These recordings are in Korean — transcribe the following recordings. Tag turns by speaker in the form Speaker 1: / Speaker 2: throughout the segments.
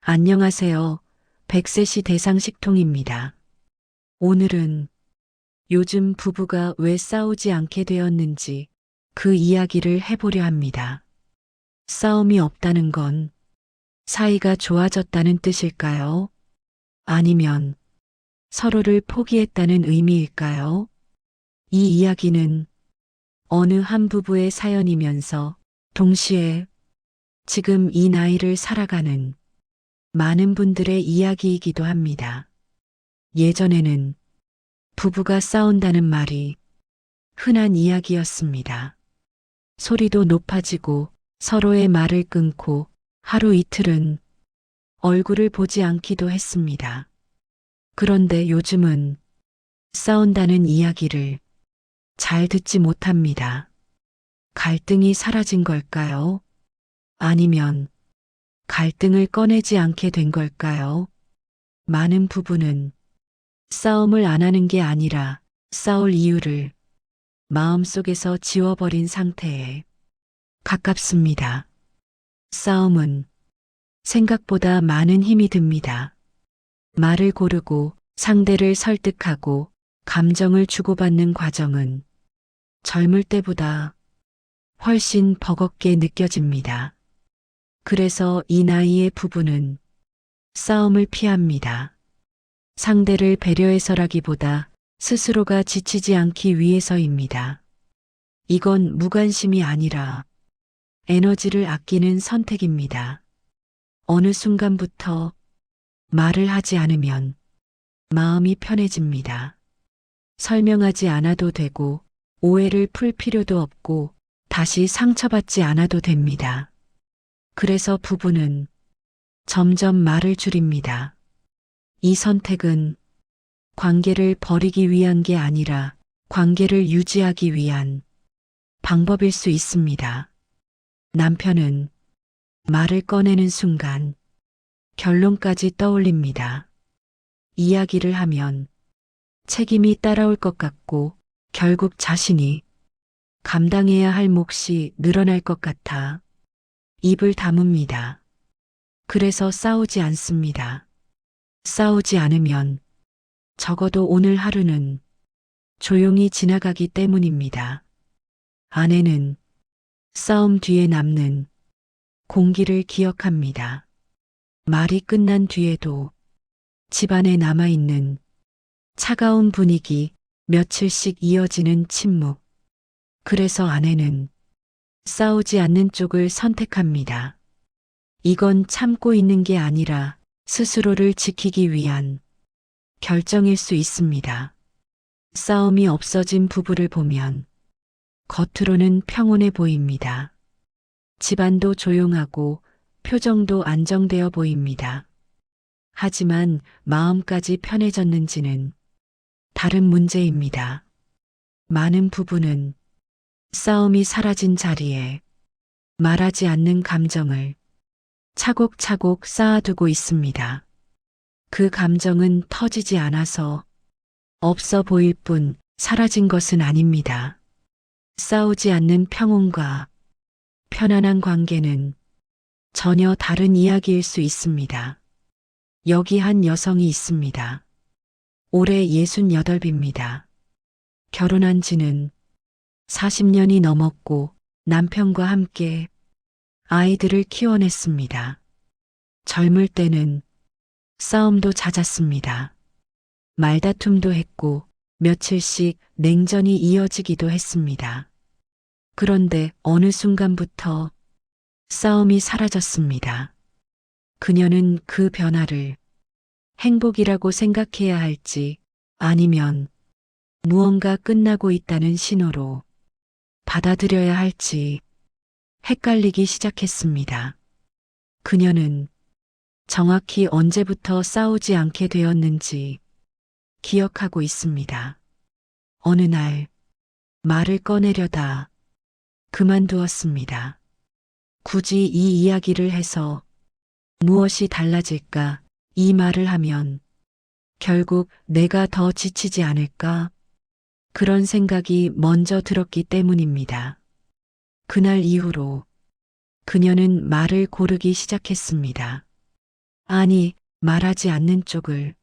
Speaker 1: 안녕하세요. 백세시 대상식통입니다. 오늘은 요즘 부부가 왜 싸우지 않게 되었는지 그 이야기를 해보려 합니다. 싸움이 없다는 건 사이가 좋아졌다는 뜻일까요? 아니면 서로를 포기했다는 의미일까요? 이 이야기는 어느 한 부부의 사연이면서 동시에 지금 이 나이를 살아가는 많은 분들의 이야기이기도 합니다. 예전에는 부부가 싸운다는 말이 흔한 이야기였습니다. 소리도 높아지고 서로의 말을 끊고 하루 이틀은 얼굴을 보지 않기도 했습니다. 그런데 요즘은 싸운다는 이야기를 잘 듣지 못합니다. 갈등이 사라진 걸까요? 아니면 갈등을 꺼내지 않게 된 걸까요? 많은 부부는 싸움을 안 하는 게 아니라 싸울 이유를 마음속에서 지워버린 상태에 가깝습니다. 싸움은 생각보다 많은 힘이 듭니다. 말을 고르고 상대를 설득하고 감정을 주고받는 과정은 젊을 때보다 훨씬 버겁게 느껴집니다. 그래서 이 나이의 부부는 싸움을 피합니다. 상대를 배려해서라기보다 스스로가 지치지 않기 위해서입니다. 이건 무관심이 아니라 에너지를 아끼는 선택입니다. 어느 순간부터 말을 하지 않으면 마음이 편해집니다. 설명하지 않아도 되고 오해를 풀 필요도 없고 다시 상처받지 않아도 됩니다. 그래서 부부는 점점 말을 줄입니다. 이 선택은 관계를 버리기 위한 게 아니라 관계를 유지하기 위한 방법일 수 있습니다. 남편은 말을 꺼내는 순간 결론까지 떠올립니다. 이야기를 하면 책임이 따라올 것 같고 결국 자신이 감당해야 할 몫이 늘어날 것 같아 입을 다뭅니다. 그래서 싸우지 않습니다. 싸우지 않으면 적어도 오늘 하루는 조용히 지나가기 때문입니다. 아내는 싸움 뒤에 남는 공기를 기억합니다. 말이 끝난 뒤에도 집안에 남아있는 차가운 분위기, 며칠씩 이어지는 침묵. 그래서 아내는 싸우지 않는 쪽을 선택합니다. 이건 참고 있는 게 아니라 스스로를 지키기 위한 결정일 수 있습니다. 싸움이 없어진 부부를 보면 겉으로는 평온해 보입니다. 집안도 조용하고 표정도 안정되어 보입니다. 하지만 마음까지 편해졌는지는 다른 문제입니다. 많은 부부는 싸움이 사라진 자리에 말하지 않는 감정을 차곡차곡 쌓아두고 있습니다. 그 감정은 터지지 않아서 없어 보일 뿐 사라진 것은 아닙니다. 싸우지 않는 평온과 편안한 관계는 전혀 다른 이야기일 수 있습니다. 여기 한 여성이 있습니다. 올해 68입니다. 결혼한 지는 40년이 넘었고 남편과 함께 아이들을 키워냈습니다. 젊을 때는 싸움도 잦았습니다. 말다툼도 했고 며칠씩 냉전이 이어지기도 했습니다. 그런데 어느 순간부터 싸움이 사라졌습니다. 그녀는 그 변화를 행복이라고 생각해야 할지 아니면 무언가 끝나고 있다는 신호로 받아들여야 할지 헷갈리기 시작했습니다. 그녀는 정확히 언제부터 싸우지 않게 되었는지 기억하고 있습니다. 어느 날 말을 꺼내려다 그만두었습니다. 굳이 이 이야기를 해서 무엇이 달라질까? 이 말을 하면 결국 내가 더 지치지 않을까? 그런 생각이 먼저 들었기 때문입니다. 그날 이후로 그녀는 말을 고르기 시작했습니다. 아니, 말하지 않는 쪽을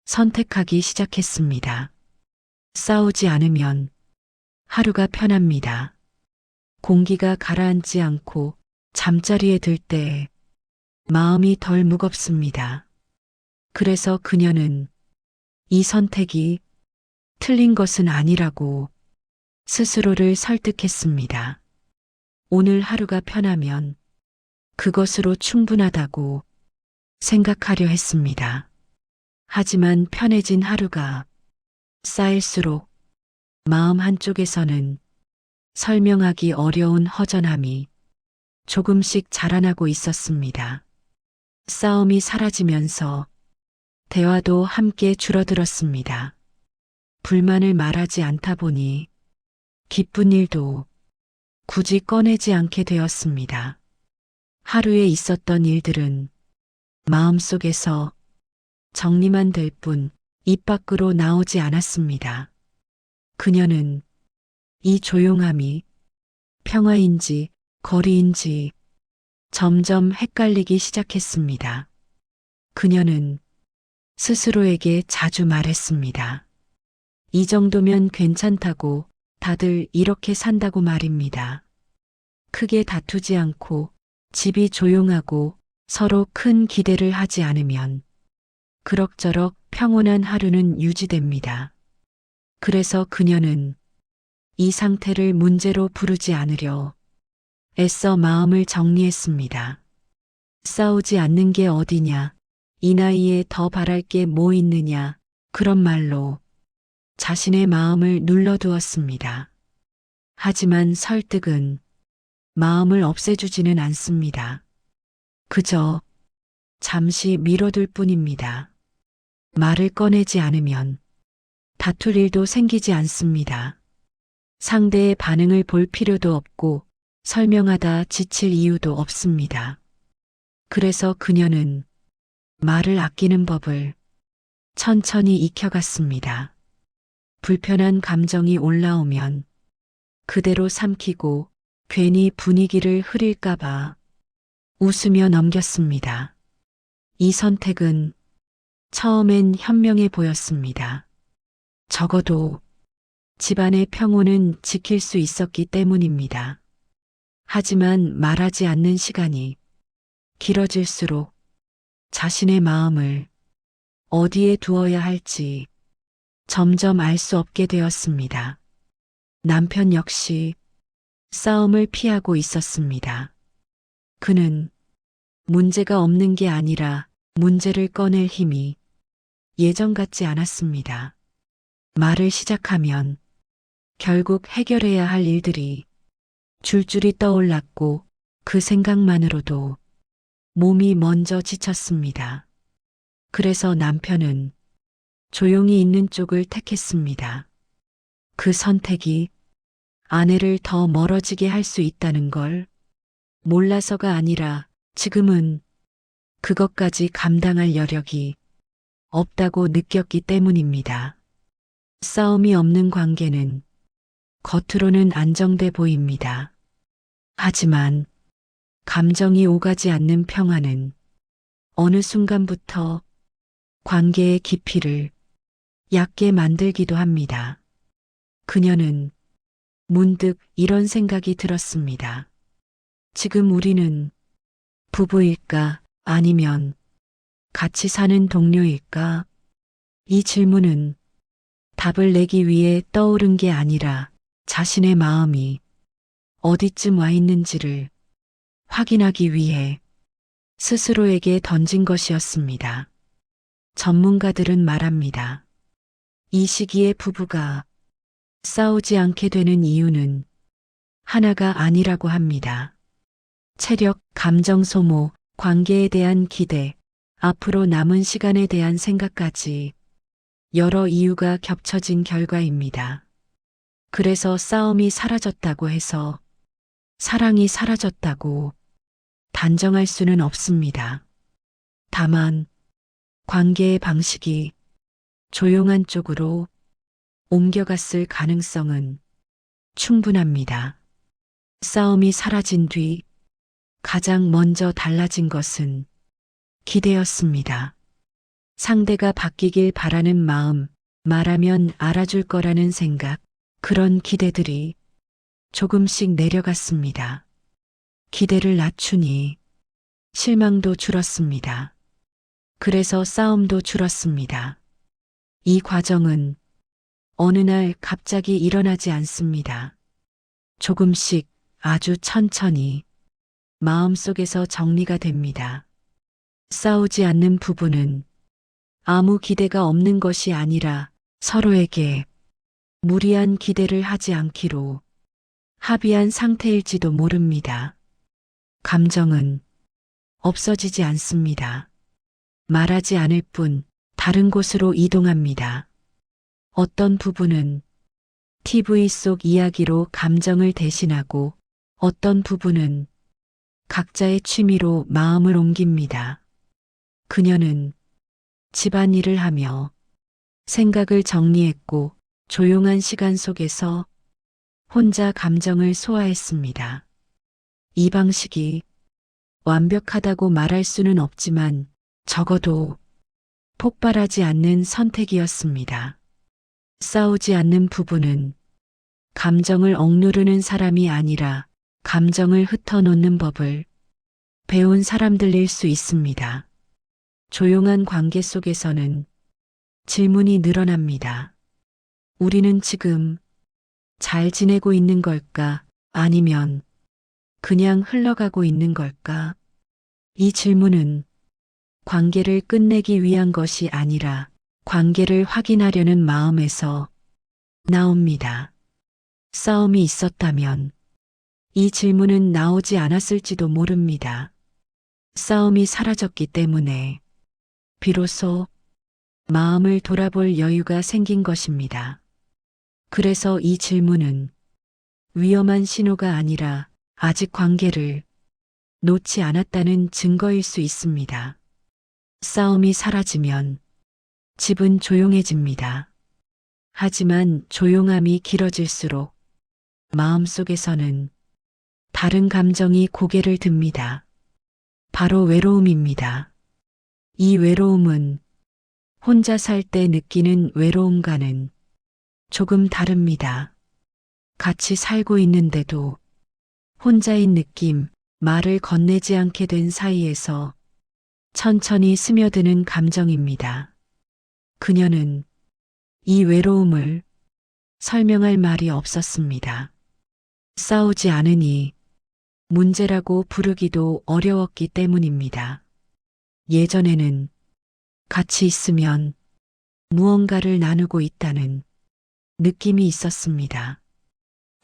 Speaker 1: 선택하기 시작했습니다. 싸우지 않으면 하루가 편합니다. 공기가 가라앉지 않고 잠자리에 들 때 마음이 덜 무겁습니다. 그래서 그녀는 이 선택이 틀린 것은 아니라고 스스로를 설득했습니다. 오늘 하루가 편하면 그것으로 충분하다고 생각하려 했습니다. 하지만 편해진 하루가 쌓일수록 마음 한쪽에서는 설명하기 어려운 허전함이 조금씩 자라나고 있었습니다. 싸움이 사라지면서 대화도 함께 줄어들었습니다. 불만을 말하지 않다 보니 기쁜 일도 굳이 꺼내지 않게 되었습니다. 하루에 있었던 일들은 마음속에서 정리만 될 뿐 입 밖으로 나오지 않았습니다. 그녀는 이 조용함이 평화인지 거리인지 점점 헷갈리기 시작했습니다. 그녀는 스스로에게 자주 말했습니다. 이 정도면 괜찮다고, 다들 이렇게 산다고 말입니다. 크게 다투지 않고 집이 조용하고 서로 큰 기대를 하지 않으면 그럭저럭 평온한 하루는 유지됩니다. 그래서 그녀는 이 상태를 문제로 부르지 않으려 애써 마음을 정리했습니다. 싸우지 않는 게 어디냐, 이 나이에 더 바랄 게 뭐 있느냐, 그런 말로 자신의 마음을 눌러두었습니다. 하지만 설득은 마음을 없애주지는 않습니다. 그저 잠시 미뤄둘 뿐입니다. 말을 꺼내지 않으면 다툴 일도 생기지 않습니다. 상대의 반응을 볼 필요도 없고 설명하다 지칠 이유도 없습니다. 그래서 그녀는 말을 아끼는 법을 천천히 익혀갔습니다. 불편한 감정이 올라오면 그대로 삼키고 괜히 분위기를 흐릴까봐 웃으며 넘겼습니다. 이 선택은 처음엔 현명해 보였습니다. 적어도 집안의 평온은 지킬 수 있었기 때문입니다. 하지만 말하지 않는 시간이 길어질수록 자신의 마음을 어디에 두어야 할지 점점 알 수 없게 되었습니다. 남편 역시 싸움을 피하고 있었습니다. 그는 문제가 없는 게 아니라 문제를 꺼낼 힘이 예전 같지 않았습니다. 말을 시작하면 결국 해결해야 할 일들이 줄줄이 떠올랐고 그 생각만으로도 몸이 먼저 지쳤습니다. 그래서 남편은 조용히 있는 쪽을 택했습니다. 그 선택이 아내를 더 멀어지게 할 수 있다는 걸 몰라서가 아니라 지금은 그것까지 감당할 여력이 없다고 느꼈기 때문입니다. 싸움이 없는 관계는 겉으로는 안정돼 보입니다. 하지만 감정이 오가지 않는 평화는 어느 순간부터 관계의 깊이를 얕게 만들기도 합니다. 그녀는 문득 이런 생각이 들었습니다. 지금 우리는 부부일까 아니면 같이 사는 동료일까? 이 질문은 답을 내기 위해 떠오른 게 아니라 자신의 마음이 어디쯤 와 있는지를 확인하기 위해 스스로에게 던진 것이었습니다. 전문가들은 말합니다. 이 시기에 부부가 싸우지 않게 되는 이유는 하나가 아니라고 합니다. 체력, 감정 소모, 관계에 대한 기대, 앞으로 남은 시간에 대한 생각까지 여러 이유가 겹쳐진 결과입니다. 그래서 싸움이 사라졌다고 해서 사랑이 사라졌다고 단정할 수는 없습니다. 다만 관계의 방식이 조용한 쪽으로 옮겨갔을 가능성은 충분합니다. 싸움이 사라진 뒤 가장 먼저 달라진 것은 기대였습니다. 상대가 바뀌길 바라는 마음, 말하면 알아줄 거라는 생각, 그런 기대들이 조금씩 내려갔습니다. 기대를 낮추니 실망도 줄었습니다. 그래서 싸움도 줄었습니다. 이 과정은 어느 날 갑자기 일어나지 않습니다. 조금씩 아주 천천히 마음속에서 정리가 됩니다. 싸우지 않는 부부는 아무 기대가 없는 것이 아니라 서로에게 무리한 기대를 하지 않기로 합의한 상태일지도 모릅니다. 감정은 없어지지 않습니다. 말하지 않을 뿐 다른 곳으로 이동합니다. 어떤 부부는 TV 속 이야기로 감정을 대신하고 어떤 부부는 각자의 취미로 마음을 옮깁니다. 그녀는 집안일을 하며 생각을 정리했고 조용한 시간 속에서 혼자 감정을 소화했습니다. 이 방식이 완벽하다고 말할 수는 없지만 적어도 폭발하지 않는 선택이었습니다. 싸우지 않는 부부는 감정을 억누르는 사람이 아니라 감정을 흩어놓는 법을 배운 사람들일 수 있습니다. 조용한 관계 속에서는 질문이 늘어납니다. 우리는 지금 잘 지내고 있는 걸까? 아니면 그냥 흘러가고 있는 걸까? 이 질문은 관계를 끝내기 위한 것이 아니라 관계를 확인하려는 마음에서 나옵니다. 싸움이 있었다면 이 질문은 나오지 않았을지도 모릅니다. 싸움이 사라졌기 때문에 비로소 마음을 돌아볼 여유가 생긴 것입니다. 그래서 이 질문은 위험한 신호가 아니라 아직 관계를 놓지 않았다는 증거일 수 있습니다. 싸움이 사라지면 집은 조용해집니다. 하지만 조용함이 길어질수록 마음속에서는 다른 감정이 고개를 듭니다. 바로 외로움입니다. 이 외로움은 혼자 살 때 느끼는 외로움과는 조금 다릅니다. 같이 살고 있는데도 혼자인 느낌, 말을 건네지 않게 된 사이에서 천천히 스며드는 감정입니다. 그녀는 이 외로움을 설명할 말이 없었습니다. 싸우지 않으니 문제라고 부르기도 어려웠기 때문입니다. 예전에는 같이 있으면 무언가를 나누고 있다는 느낌이 있었습니다.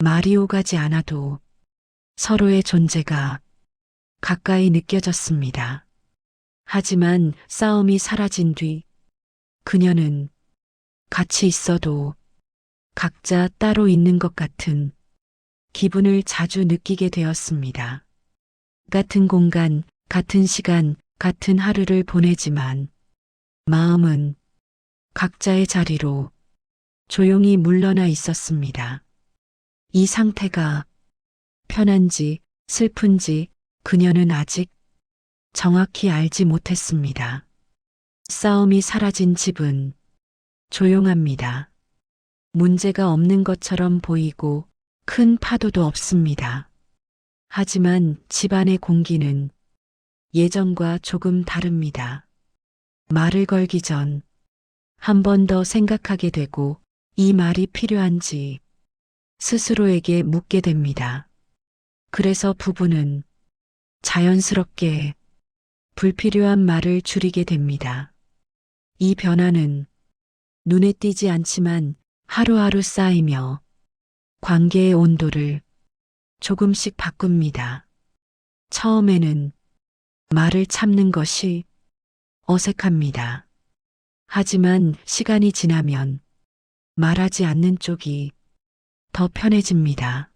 Speaker 1: 말이 오가지 않아도 서로의 존재가 가까이 느껴졌습니다. 하지만 싸움이 사라진 뒤 그녀는 같이 있어도 각자 따로 있는 것 같은 기분을 자주 느끼게 되었습니다. 같은 공간, 같은 시간, 같은 하루를 보내지만 마음은 각자의 자리로 조용히 물러나 있었습니다. 이 상태가 편한지 슬픈지 그녀는 아직 정확히 알지 못했습니다. 싸움이 사라진 집은 조용합니다. 문제가 없는 것처럼 보이고 큰 파도도 없습니다. 하지만 집안의 공기는 예전과 조금 다릅니다. 말을 걸기 전 한 번 더 생각하게 되고 이 말이 필요한지 스스로에게 묻게 됩니다. 그래서 부부는 자연스럽게 불필요한 말을 줄이게 됩니다. 이 변화는 눈에 띄지 않지만 하루하루 쌓이며 관계의 온도를 조금씩 바꿉니다. 처음에는 말을 참는 것이 어색합니다. 하지만 시간이 지나면 말하지 않는 쪽이 더 편해집니다.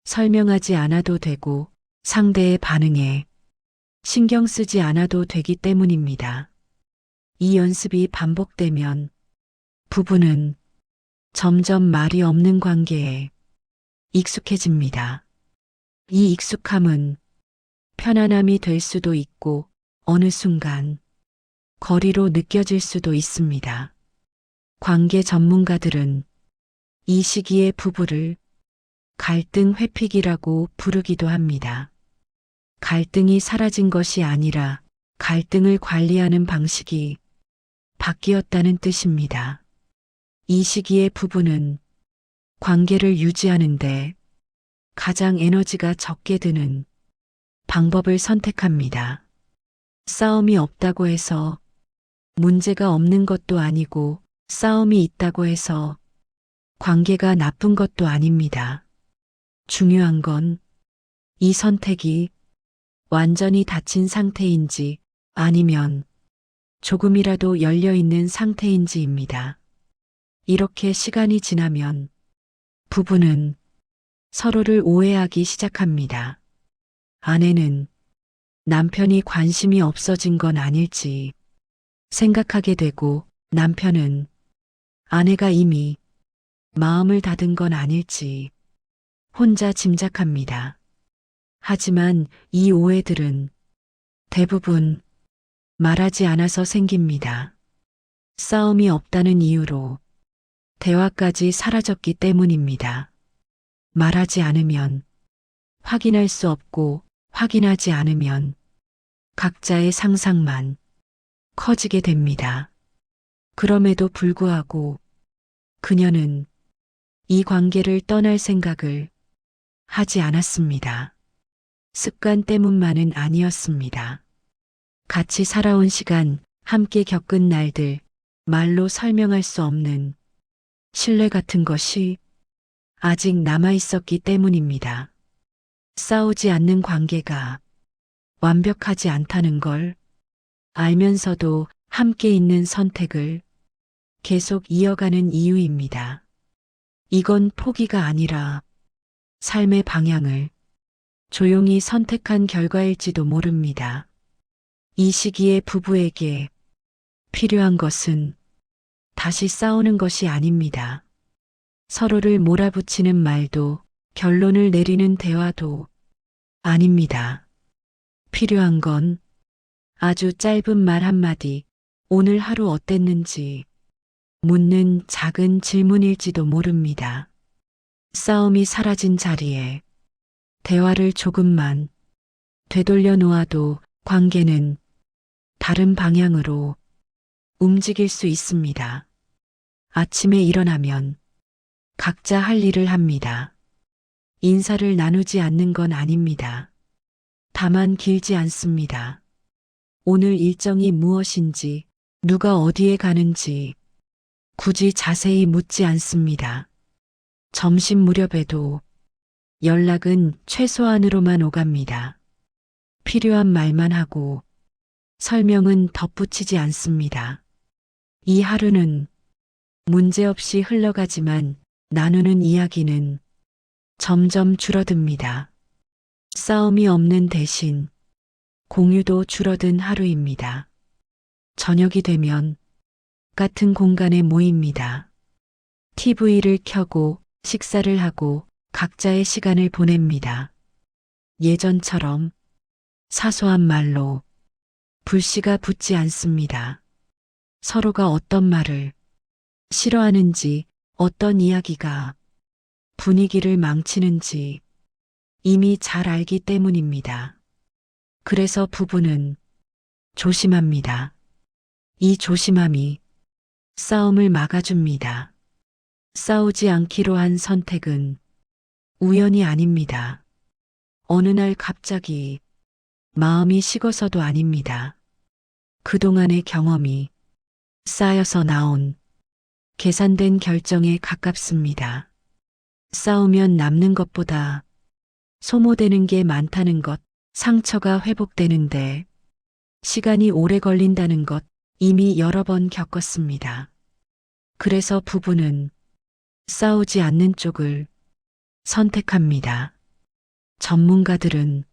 Speaker 1: 설명하지 않아도 되고 상대의 반응에 신경 쓰지 않아도 되기 때문입니다. 이 연습이 반복되면 부부는 점점 말이 없는 관계에 익숙해집니다. 이 익숙함은 편안함이 될 수도 있고 어느 순간 거리로 느껴질 수도 있습니다. 관계 전문가들은 이 시기의 부부를 갈등 회피기라고 부르기도 합니다. 갈등이 사라진 것이 아니라 갈등을 관리하는 방식이 바뀌었다는 뜻입니다. 이 시기의 부부는 관계를 유지하는데 가장 에너지가 적게 드는 방법을 선택합니다. 싸움이 없다고 해서 문제가 없는 것도 아니고 싸움이 있다고 해서 관계가 나쁜 것도 아닙니다. 중요한 건 이 선택이 완전히 닫힌 상태인지 아니면 조금이라도 열려 있는 상태인지입니다. 이렇게 시간이 지나면 부부는 서로를 오해하기 시작합니다. 아내는 남편이 관심이 없어진 건 아닐지 생각하게 되고 남편은 아내가 이미 마음을 닫은 건 아닐지 혼자 짐작합니다. 하지만 이 오해들은 대부분 말하지 않아서 생깁니다. 싸움이 없다는 이유로 대화까지 사라졌기 때문입니다. 말하지 않으면 확인할 수 없고 확인하지 않으면 각자의 상상만 커지게 됩니다. 그럼에도 불구하고 그녀는 이 관계를 떠날 생각을 하지 않았습니다. 습관 때문만은 아니었습니다. 같이 살아온 시간, 함께 겪은 날들, 말로 설명할 수 없는 신뢰 같은 것이 아직 남아 있었기 때문입니다. 싸우지 않는 관계가 완벽하지 않다는 걸 알면서도 함께 있는 선택을 계속 이어가는 이유입니다. 이건 포기가 아니라 삶의 방향을 조용히 선택한 결과일지도 모릅니다. 이 시기에 부부에게 필요한 것은 다시 싸우는 것이 아닙니다. 서로를 몰아붙이는 말도 결론을 내리는 대화도 아닙니다. 필요한 건 아주 짧은 말 한마디, 오늘 하루 어땠는지 묻는 작은 질문일지도 모릅니다. 싸움이 사라진 자리에 대화를 조금만 되돌려 놓아도 관계는 다른 방향으로 움직일 수 있습니다. 아침에 일어나면 각자 할 일을 합니다. 인사를 나누지 않는 건 아닙니다. 다만 길지 않습니다. 오늘 일정이 무엇인지, 누가 어디에 가는지 굳이 자세히 묻지 않습니다. 점심 무렵에도 연락은 최소한으로만 오갑니다. 필요한 말만 하고 설명은 덧붙이지 않습니다. 이 하루는 문제없이 흘러가지만 나누는 이야기는 점점 줄어듭니다. 싸움이 없는 대신 공유도 줄어든 하루입니다. 저녁이 되면 같은 공간에 모입니다. TV를 켜고 식사를 하고 각자의 시간을 보냅니다. 예전처럼 사소한 말로 불씨가 붙지 않습니다. 서로가 어떤 말을 싫어하는지, 어떤 이야기가 분위기를 망치는지 이미 잘 알기 때문입니다. 그래서 부부는 조심합니다. 이 조심함이 싸움을 막아줍니다. 싸우지 않기로 한 선택은 우연이 아닙니다. 어느 날 갑자기 마음이 식어서도 아닙니다. 그동안의 경험이 쌓여서 나온 계산된 결정에 가깝습니다. 싸우면 남는 것보다 소모되는 게 많다는 것, 상처가 회복되는데 시간이 오래 걸린다는 것 이미 여러 번 겪었습니다. 그래서 부부는 싸우지 않는 쪽을 선택합니다. 전문가들은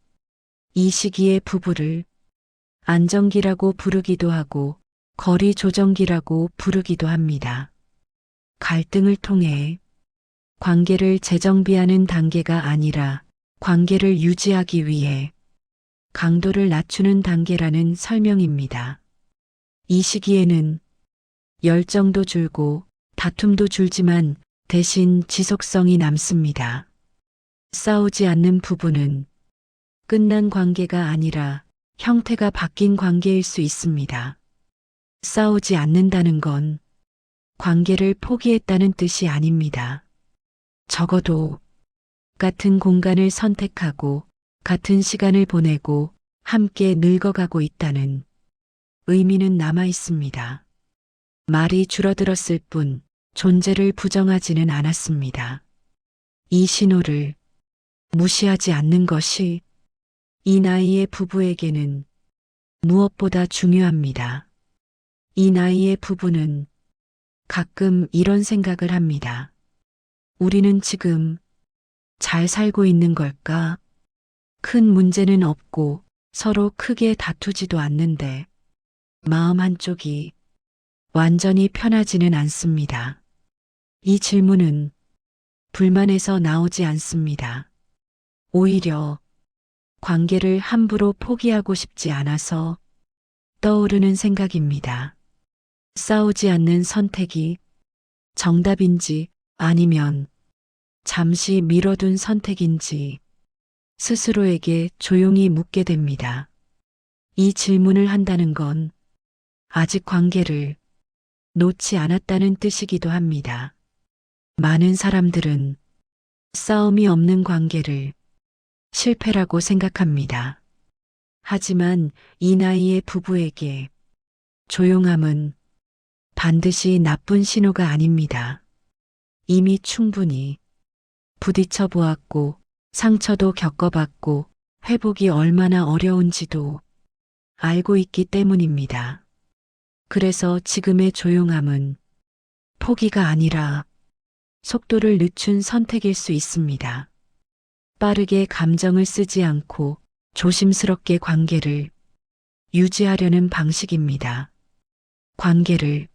Speaker 1: 이 시기에 부부를 안정기라고 부르기도 하고 거리 조정기라고 부르기도 합니다. 갈등을 통해 관계를 재정비하는 단계가 아니라 관계를 유지하기 위해 강도를 낮추는 단계라는 설명입니다. 이 시기에는 열정도 줄고 다툼도 줄지만 대신 지속성이 남습니다. 싸우지 않는 부부는 끝난 관계가 아니라 형태가 바뀐 관계일 수 있습니다. 싸우지 않는다는 건 관계를 포기했다는 뜻이 아닙니다. 적어도 같은 공간을 선택하고 같은 시간을 보내고 함께 늙어가고 있다는 의미는 남아 있습니다. 말이 줄어들었을 뿐 존재를 부정하지는 않았습니다. 이 신호를 무시하지 않는 것이 이 나이의 부부에게는 무엇보다 중요합니다. 이 나이의 부부는 가끔 이런 생각을 합니다. 우리는 지금 잘 살고 있는 걸까? 큰 문제는 없고 서로 크게 다투지도 않는데 마음 한쪽이 완전히 편하지는 않습니다. 이 질문은 불만에서 나오지 않습니다. 오히려 관계를 함부로 포기하고 싶지 않아서 떠오르는 생각입니다. 싸우지 않는 선택이 정답인지 아니면 잠시 미뤄둔 선택인지 스스로에게 조용히 묻게 됩니다. 이 질문을 한다는 건 아직 관계를 놓지 않았다는 뜻이기도 합니다. 많은 사람들은 싸움이 없는 관계를 실패라고 생각합니다. 하지만 이 나이의 부부에게 조용함은 반드시 나쁜 신호가 아닙니다. 이미 충분히 부딪혀 보았고 상처도 겪어봤고 회복이 얼마나 어려운지도 알고 있기 때문입니다. 그래서 지금의 조용함은 포기가 아니라 속도를 늦춘 선택일 수 있습니다. 빠르게 감정을 쓰지 않고 조심스럽게 관계를 유지하려는 방식입니다. 관계를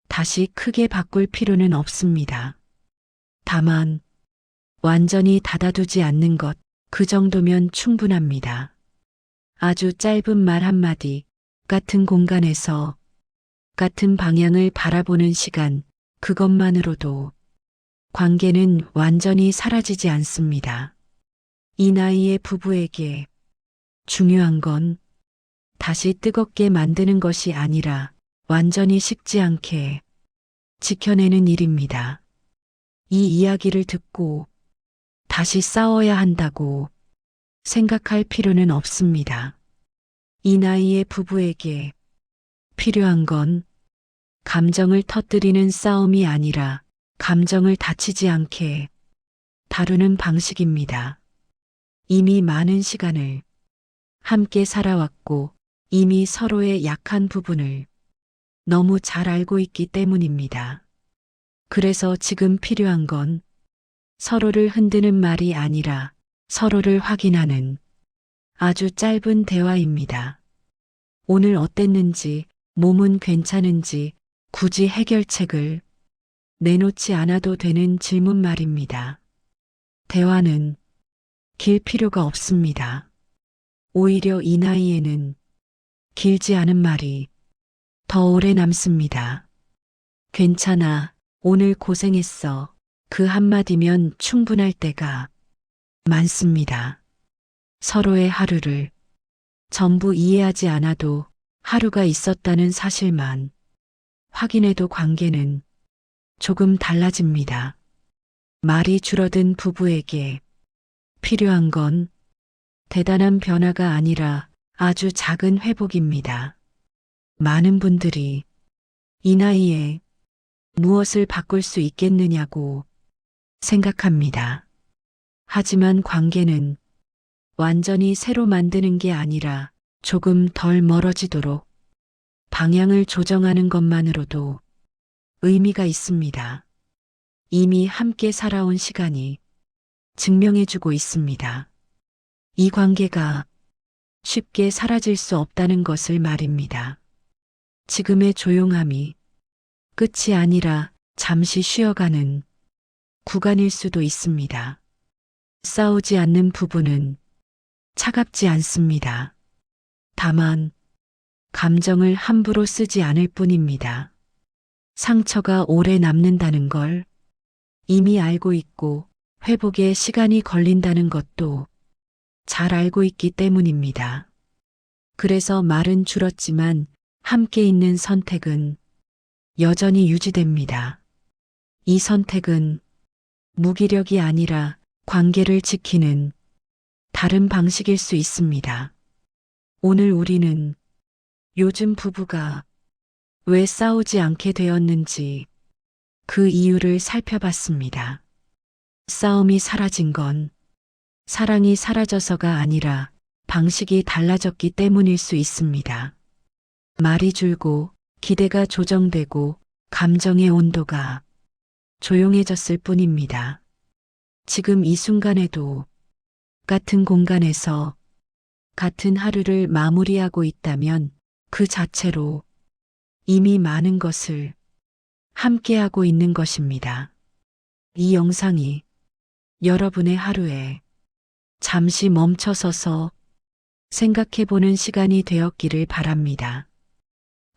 Speaker 1: 다시 크게 바꿀 필요는 없습니다. 다만 완전히 닫아두지 않는 것, 그 정도면 충분합니다. 아주 짧은 말 한마디, 같은 공간에서 같은 방향을 바라보는 시간, 그것만으로도 관계는 완전히 사라지지 않습니다. 이 나이의 부부에게 중요한 건 다시 뜨겁게 만드는 것이 아니라 완전히 식지 않게 지켜내는 일입니다. 이 이야기를 듣고 다시 싸워야 한다고 생각할 필요는 없습니다. 이 나이의 부부에게 필요한 건 감정을 터뜨리는 싸움이 아니라 감정을 다치지 않게 다루는 방식입니다. 이미 많은 시간을 함께 살아왔고 이미 서로의 약한 부분을 너무 잘 알고 있기 때문입니다. 그래서 지금 필요한 건 서로를 흔드는 말이 아니라 서로를 확인하는 아주 짧은 대화입니다. 오늘 어땠는지, 몸은 괜찮은지, 굳이 해결책을 내놓지 않아도 되는 질문 말입니다. 대화는 길 필요가 없습니다. 오히려 이 나이에는 길지 않은 말이 더 오래 남습니다. 괜찮아, 오늘 고생했어. 그 한마디면 충분할 때가 많습니다. 서로의 하루를 전부 이해하지 않아도 하루가 있었다는 사실만 확인해도 관계는 조금 달라집니다. 말이 줄어든 부부에게 필요한 건 대단한 변화가 아니라 아주 작은 회복입니다. 많은 분들이 이 나이에 무엇을 바꿀 수 있겠느냐고 생각합니다. 하지만 관계는 완전히 새로 만드는 게 아니라 조금 덜 멀어지도록 방향을 조정하는 것만으로도 의미가 있습니다. 이미 함께 살아온 시간이 증명해주고 있습니다. 이 관계가 쉽게 사라질 수 없다는 것을 말입니다. 지금의 조용함이 끝이 아니라 잠시 쉬어가는 구간일 수도 있습니다. 싸우지 않는 부부는 차갑지 않습니다. 다만 감정을 함부로 쓰지 않을 뿐입니다. 상처가 오래 남는다는 걸 이미 알고 있고 회복에 시간이 걸린다는 것도 잘 알고 있기 때문입니다. 그래서 말은 줄었지만 함께 있는 선택은 여전히 유지됩니다. 이 선택은 무기력이 아니라 관계를 지키는 다른 방식일 수 있습니다. 오늘 우리는 요즘 부부가 왜 싸우지 않게 되었는지 그 이유를 살펴봤습니다. 싸움이 사라진 건 사랑이 사라져서가 아니라 방식이 달라졌기 때문일 수 있습니다. 말이 줄고 기대가 조정되고 감정의 온도가 조용해졌을 뿐입니다. 지금 이 순간에도 같은 공간에서 같은 하루를 마무리하고 있다면 그 자체로 이미 많은 것을 함께하고 있는 것입니다. 이 영상이 여러분의 하루에 잠시 멈춰서서 생각해보는 시간이 되었기를 바랍니다.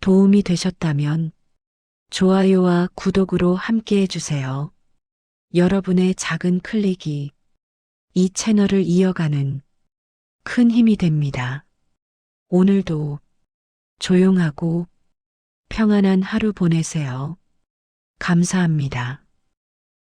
Speaker 1: 도움이 되셨다면 좋아요와 구독으로 함께해 주세요. 여러분의 작은 클릭이 이 채널을 이어가는 큰 힘이 됩니다. 오늘도 조용하고 평안한 하루 보내세요. 감사합니다.